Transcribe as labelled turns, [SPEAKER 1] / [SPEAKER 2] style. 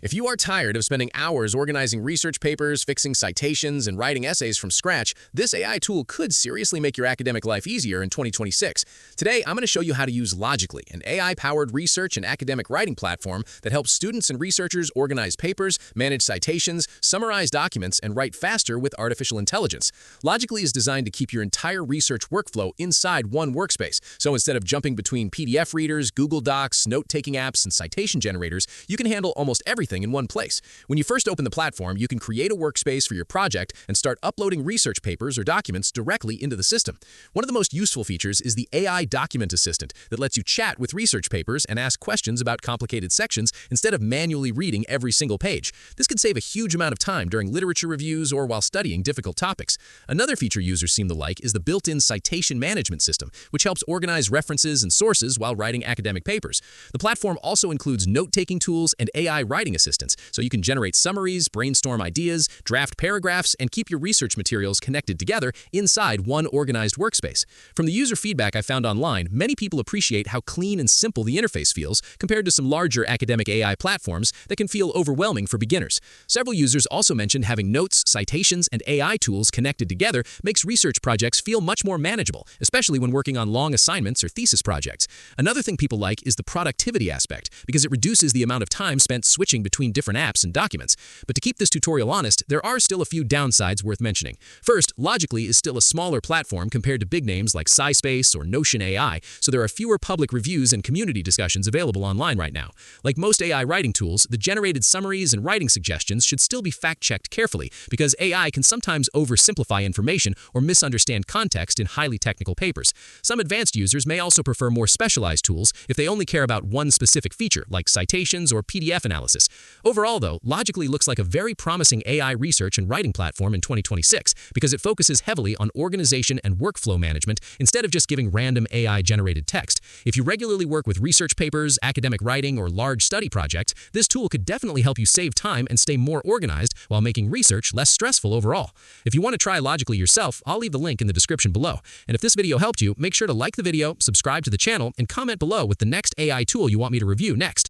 [SPEAKER 1] If you are tired of spending hours organizing research papers, fixing citations, and writing essays from scratch, this AI tool could seriously make your academic life easier in 2026. Today, I'm going to show you how to use Logically, an AI-powered research and academic writing platform that helps students and researchers organize papers, manage citations, summarize documents, and write faster with artificial intelligence. Logically is designed to keep your entire research workflow inside one workspace. So instead of jumping between PDF readers, Google Docs, note-taking apps, and citation generators, you can handle almost everything in one place. When you first open the platform, you can create a workspace for your project and start uploading research papers or documents directly into the system. One of the most useful features is the AI Document Assistant that lets you chat with research papers and ask questions about complicated sections instead of manually reading every single page. This can save a huge amount of time during literature reviews or while studying difficult topics. Another feature users seem to like is the built-in citation management system, which helps organize references and sources while writing academic papers. The platform also includes note-taking tools and AI writing assistants, so you can generate summaries, brainstorm ideas, draft paragraphs, and keep your research materials connected together inside one organized workspace. From the user feedback I found online, many people appreciate how clean and simple the interface feels compared to some larger academic AI platforms that can feel overwhelming for beginners. Several users also mentioned having notes, citations, and AI tools connected together makes research projects feel much more manageable, especially when working on long assignments or thesis projects. Another thing people like is the productivity aspect, because it reduces the amount of time spent switching between different apps and documents. But to keep this tutorial honest, there are still a few downsides worth mentioning. First, Logically is still a smaller platform compared to big names like SciSpace or Notion AI, so there are fewer public reviews and community discussions available online right now. Like most AI writing tools, the generated summaries and writing suggestions should still be fact-checked carefully, because AI can sometimes oversimplify information or misunderstand context in highly technical papers. Some advanced users may also prefer more specialized tools if they only care about one specific feature, like citations or PDF analysis. Overall, though, Logically looks like a very promising AI research and writing platform in 2026 because it focuses heavily on organization and workflow management instead of just giving random AI-generated text. If you regularly work with research papers, academic writing, or large study projects, this tool could definitely help you save time and stay more organized while making research less stressful overall. If you want to try Logically yourself, I'll leave the link in the description below. And if this video helped you, make sure to like the video, subscribe to the channel, and comment below with the next AI tool you want me to review next.